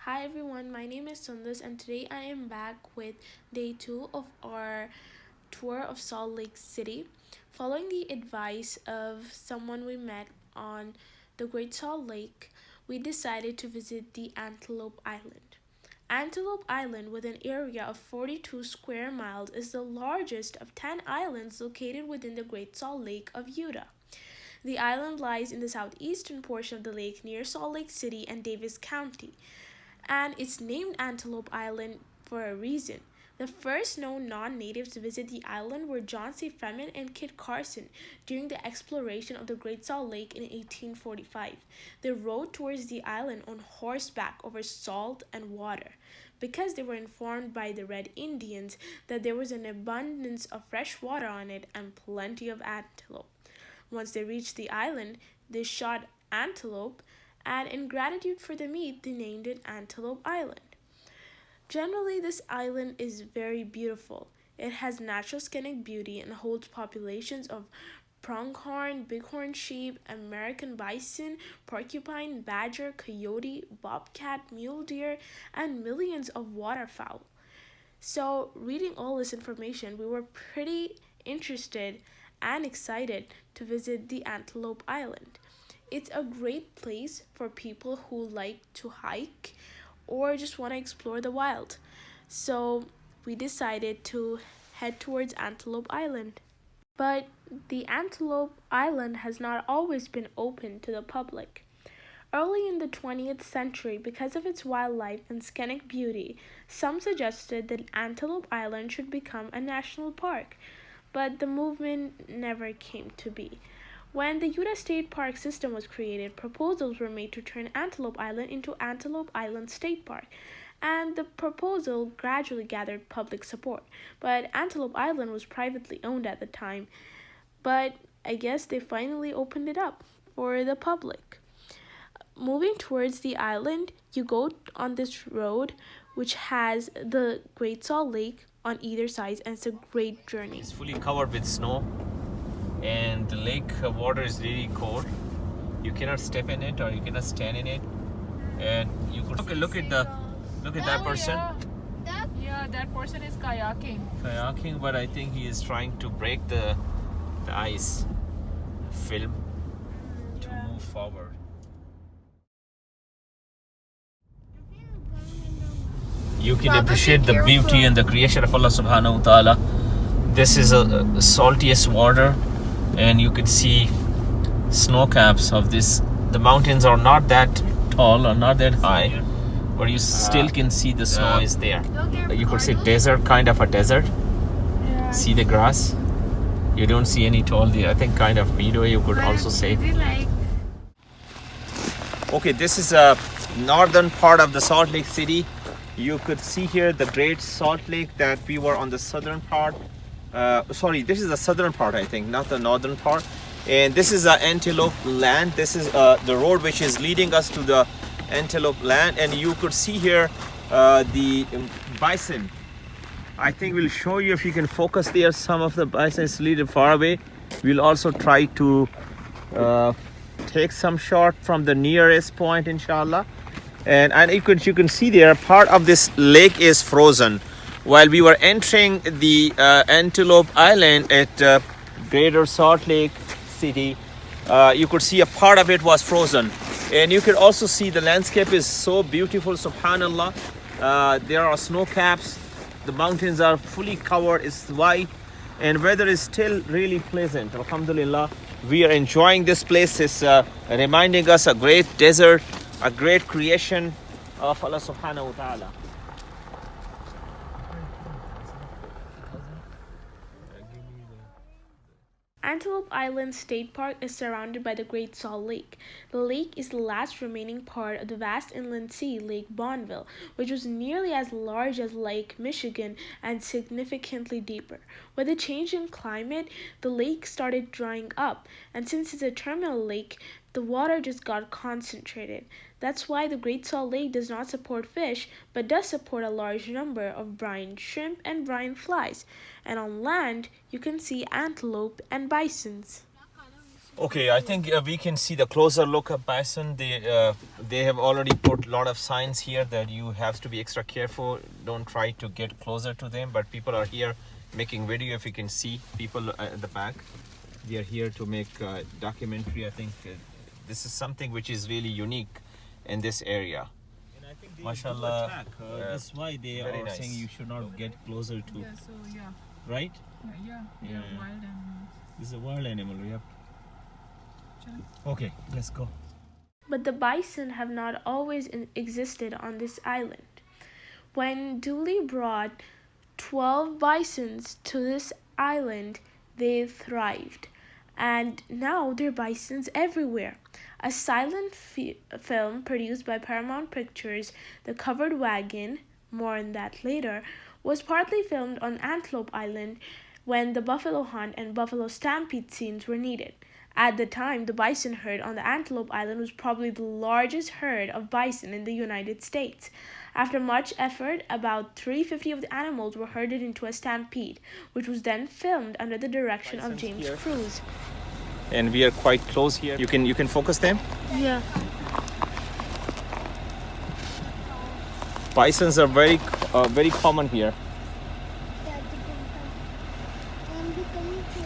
Hi everyone, my name is Sundus and today I am back with day 2 of our tour of Salt Lake City. Following the advice of someone we met on the Great Salt Lake, we decided to visit the Antelope Island. Antelope Island, with an area of 42 square miles, is the largest of 10 islands located within the Great Salt Lake of Utah. The island lies in the southeastern portion of the lake near Salt Lake City and Davis County, and it's named Antelope Island for a reason. The first known non natives to visit the island were John C. Freeman and Kit Carson during the exploration of the Great Salt Lake in 1845. They rode towards the island on horseback over salt and water because they were informed by the Red Indians that there was an abundance of fresh water on it and plenty of antelope. Once they reached the island, they shot antelope, and in gratitude for the meat, they named it Antelope Island. Generally, this island is very beautiful. It has natural scenic beauty and holds populations of pronghorn, bighorn sheep, American bison, porcupine, badger, coyote, bobcat, mule deer, and millions of waterfowl. So, reading all this information, we were pretty interested and excited to visit the Antelope Island. It's a great place for people who like to hike or just want to explore the wild. So, we decided to head towards Antelope Island. But the Antelope Island has not always been open to the public. Early in the 20th century, because of its wildlife and scenic beauty, some suggested that Antelope Island should become a national park, but the movement never came to be. When the Utah State Park system was created, proposals were made to turn Antelope Island into Antelope Island State Park, and the proposal gradually gathered public support. But Antelope Island was privately owned at the time, but I guess they finally opened it up for the public. Moving towards the island, you go on this road which has the Great Salt Lake on either side, and it's a great journey. It's fully covered with snow, and the lake water is really cold. You cannot step in it or you cannot stand in it. And you could look at that person Yeah, that person is kayaking. kayaking, but I think he is trying to break the ice film to move forward. You can appreciate the beauty and the creation of Allah subhanahu wa ta'ala. This is a saltiest water, and you could see snow caps of this. The mountains are not that tall or not that high, but you still can see the snow is there. You could say desert, kind of a desert. Yeah. See the grass? You don't see any tall there. I think kind of meadow, you could also say. Okay, this is a northern part of the Salt Lake City. You could see here the Great Salt Lake that we were on the southern part. Sorry, this is the southern part, I think, not the northern part. And this is the Antelope land. This is the road which is leading us to the Antelope land. And you could see here the bison. I think we'll show you if you can focus there. Some of the bison is a little far away. We'll also try to take some shot from the nearest point, inshallah. And you can see there part of this lake is frozen. While we were entering the Antelope Island at Greater Salt Lake City, you could see a part of it was frozen. And you could also see the landscape is so beautiful, subhanallah. There are snow caps. The mountains are fully covered. It's white. And weather is still really pleasant. Alhamdulillah. We are enjoying this place. It's reminding us a great desert, a great creation of Allah subhanahu wa ta'ala. Antelope Island State Park is surrounded by the Great Salt Lake. The lake is the last remaining part of the vast inland sea, Lake Bonneville, which was nearly as large as Lake Michigan and significantly deeper. With a change in climate, the lake started drying up, and since it's a terminal lake, the water just got concentrated. That's why the Great Salt Lake does not support fish, but does support a large number of brine shrimp and brine flies. And on land, you can see antelope and bisons. Okay, I think we can see the closer look of bison. They have already put a lot of signs here that you have to be extra careful. Don't try to get closer to them. But people are here making video. If you can see people at the back, they are here to make documentary. I think this is something which is really unique in this area. And I think they Mashallah, attack. That's why they very are nice. saying you should not get closer to, Yeah, so yeah. right? Yeah, Yeah. wild animals. This is a wild animal. We have. Okay, let's go. But the bison have not always existed on this island. When Dooley brought 12 bisons to this island, they thrived. And now there are bisons everywhere. A silent film produced by Paramount Pictures, The Covered Wagon, more on that later, was partly filmed on Antelope Island when the buffalo hunt and buffalo stampede scenes were needed. At the time, the bison herd on the Antelope Island was probably the largest herd of bison in the United States. After much effort, about 350 of the animals were herded into a stampede, which was then filmed under the direction of Bison's James here. Cruz. And we are quite close here. You can focus them. Yeah. Bisons are very common here.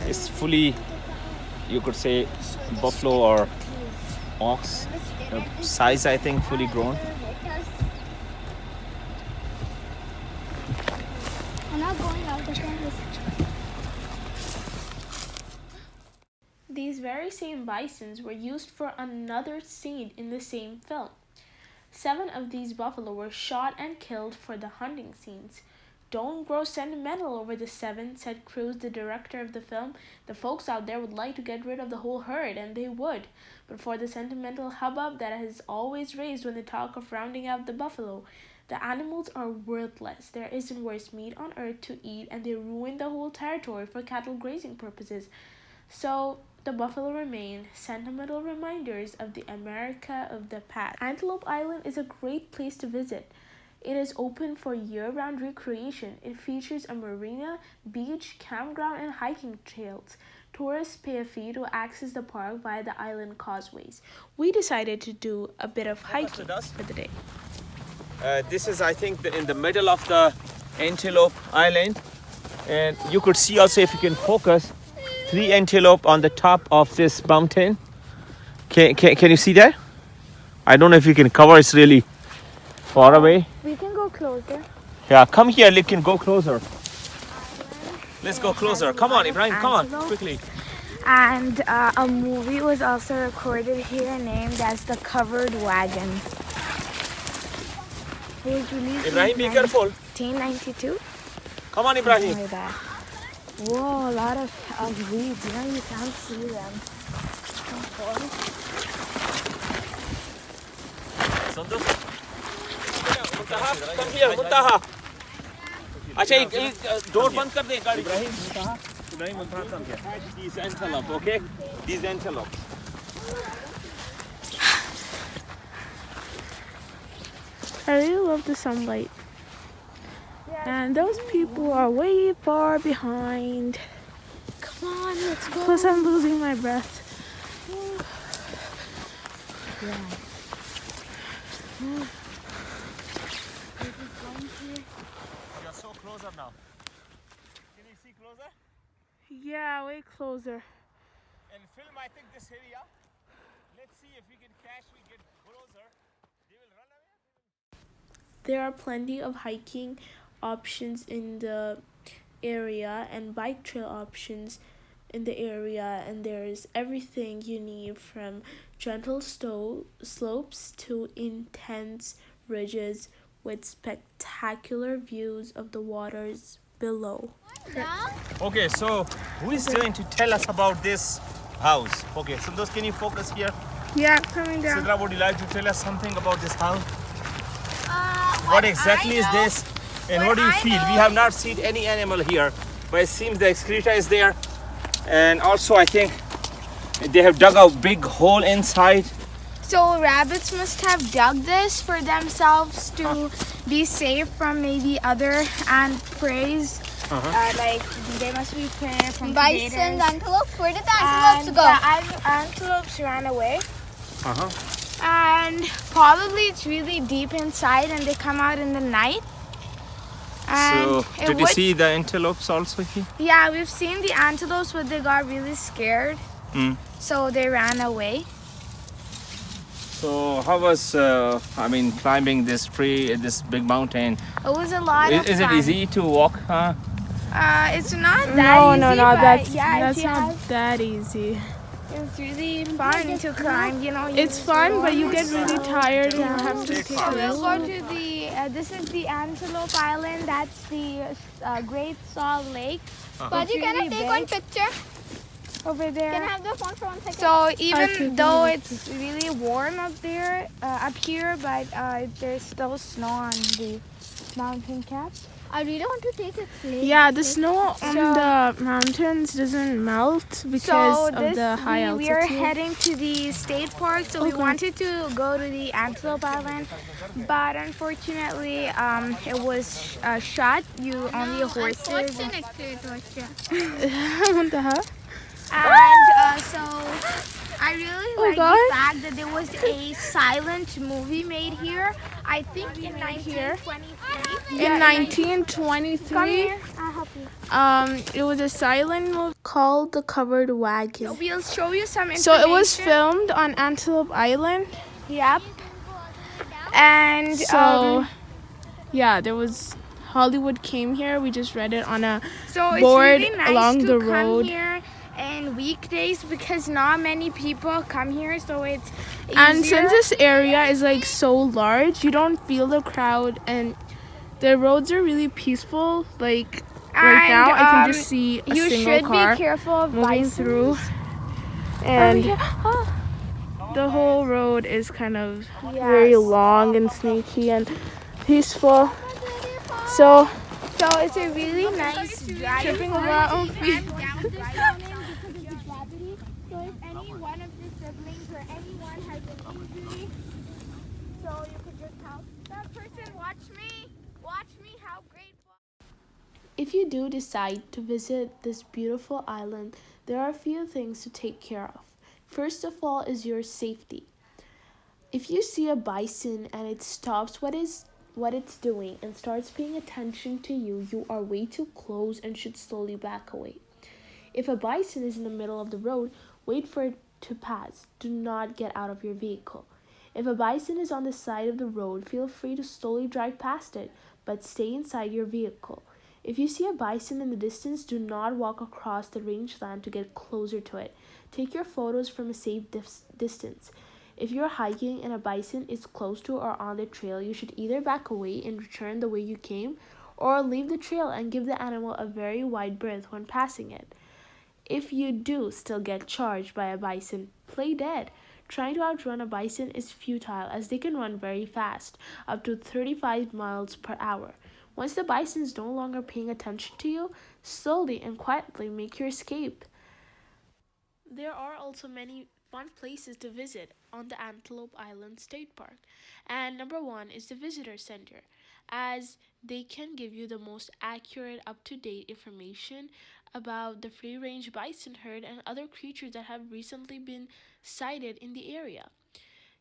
It's fully, you could say, buffalo or ox size. I think fully grown. I'm not going out the campus. These very same bisons were used for another scene in the same film. 7 of these buffalo were shot and killed for the hunting scenes. Don't grow sentimental over the 7, said Cruz, the director of the film. The folks out there would like to get rid of the whole herd, and they would. But for the sentimental hubbub that is always raised when they talk of rounding out the buffalo, the animals are worthless. There isn't worse meat on earth to eat, and they ruin the whole territory for cattle grazing purposes. So the buffalo remain sentimental reminders of the America of the past. Antelope Island is a great place to visit. It is open for year-round recreation. It features a marina, beach, campground, and hiking trails. Tourists pay a fee to access the park via the island causeways. We decided to do a bit of hiking for the day. This is, I think, in the middle of the Antelope Island, and you could see also, if you can focus, 3 antelope on the top of this mountain. Can you see that? I don't know if you can cover. It's really far away. We can go closer. Yeah, come here. You can go closer. Let's go closer. Come on, Ibrahim. Come on, quickly. And a movie was also recorded here named as The Covered Wagon. It was released Ibrahim, be in careful. 1992. Come on, Ibrahim. Like that. Whoa, a lot of weeds. You know, you can't see them. Sandus. Muntaha, come here, Muntaha. अच्छा एक door बंद कर दे गाड़ी. Ibrahim, Muntaha, come here. These antelope, okay? These antelope. I really love the sunlight. And those people are way far behind. Come on, let's go. Plus, I'm losing my breath. You're so closer now. Can you see closer? Yeah, way closer. And film, I think, this area. Let's see if we can catch. We get closer. They will run away. There are plenty of hiking options in the area and bike trail options in the area, and there's everything you need from gentle slopes to intense ridges with spectacular views of the waters below. Okay, so who is going to tell us about this house? Okay, so those, can you focus here? Yeah, coming down. Sidra, would you like to tell us something about this house? What exactly is this? And what do you feel? We have not seen any animal here, but it seems the excreta is there. And also, I think they have dug a big hole inside. So rabbits must have dug this for themselves to be safe from maybe other ant preys Like they must be praying from Bison, predators. antelopes. Where did the And antelopes go? the antelopes ran away. And probably it's really deep inside, and they come out in the night. And So, it did you would- see the antelopes also here? Yeah, we've seen the antelopes, but they got really scared, so they ran away. So, how was climbing this tree, this big mountain? It was a lot of Is it fun. easy to walk? It's not that easy, but that's yeah, if you not have, that easy. it's really fun to climb. You know, It's fun, but you get really tired and you have to take So we'll rest. go to the. This is the Antelope Island. That's the Great Salt Lake. Baji, can I take one picture? Over there. Can I have the phone for 1 second? So even though it's really warm up there, up here, but there's still snow on the mountain cap. I really want to take a clip. Yeah, the snow on the mountains doesn't melt because of the high altitude. We are heading to the state park, so we wanted to go to the Antelope Island, but unfortunately, it was shut. You only horses. Unfortunately, it was shut. What the hell? And so I really like God. the fact that there was a silent movie made here. I think in 1923. In 1923, I'll help you. it was a silent movie called The Covered Wagon. We'll show you some information. So it was filmed on Antelope Island. Yep. And So yeah, there was Hollywood came here. We just read it on a so it's board really nice along to the come road. here and weekdays because not many people come here, so it's easier. And since this area is like so large, you don't feel the crowd, and the roads are really peaceful. Like right now, I can just see a you single should car be careful of moving bisons. through, and the whole road is kind of very long and sneaky and peaceful. So it's a really nice drive. tripping over our own feet. So if any one of your siblings or anyone has an injury, so you could just help that person. Watch me, how great. If you do decide to visit this beautiful island, there are a few things to take care of. First of all is your safety. If you see a bison and it stops what it's doing and starts paying attention to you, you are way too close and should slowly back away. If a bison is in the middle of the road, wait for it to pass. Do not get out of your vehicle. If a bison is on the side of the road, feel free to slowly drive past it, but stay inside your vehicle. If you see a bison in the distance, do not walk across the rangeland to get closer to it. Take your photos from a safe distance. If you're hiking and a bison is close to or on the trail, you should either back away and return the way you came, or leave the trail and give the animal a very wide berth when passing it. If you do still get charged by a bison, play dead. Trying to outrun a bison is futile as they can run very fast, up to 35 miles per hour. Once the bison is no longer paying attention to you, slowly and quietly make your escape. There are also many fun places to visit on the Antelope Island State Park. And number one is the Visitor Center, as they can give you the most accurate, up-to-date information about the free-range bison herd and other creatures that have recently been sighted in the area.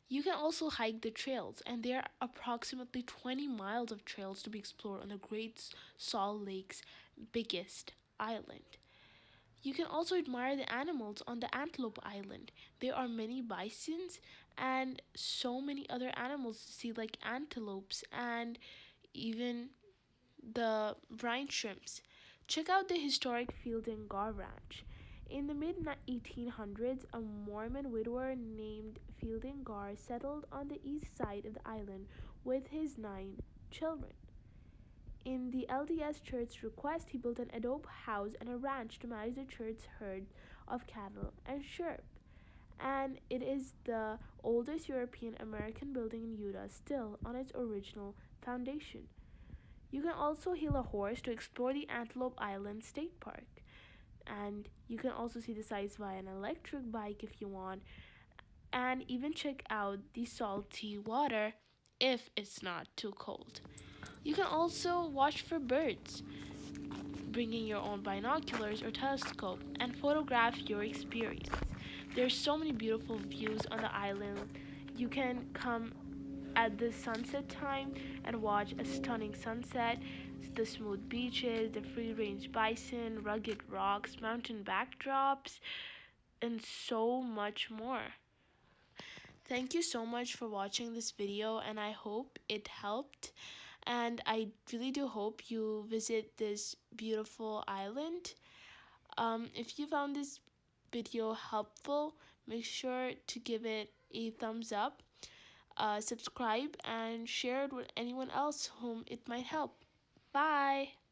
You can also hike the trails, and there are approximately 20 miles of trails to be explored on the Great Salt Lake's biggest island. You can also admire the animals on the Antelope Island. There are many bisons and so many other animals to see, like antelopes and even the brine shrimps. Check out the historic Fielding Gar Ranch. In the mid 1800s, a Mormon widower named Fielding Gar settled on the east side of the island with his 9 children. In the LDS Church's request, he built an adobe house and a ranch to manage the church's herd of cattle and sheep. And it is the oldest European American building in Utah, still on its original foundation. You can also hail a horse to explore the Antelope Island State Park. And you can also see the sights via an electric bike if you want, and even check out the salty water if it's not too cold. You can also watch for birds. bringing your own binoculars or telescope and photograph your experience. There's so many beautiful views on the island. You can come at the sunset time and watch a stunning sunset, the smooth beaches, the free range bison, rugged rocks, mountain backdrops, and so much more. Thank you so much for watching this video, and I hope it helped. And I really do hope you visit this beautiful island. If you found this video helpful, make sure to give it a thumbs up, subscribe, and share it with anyone else whom it might help. Bye!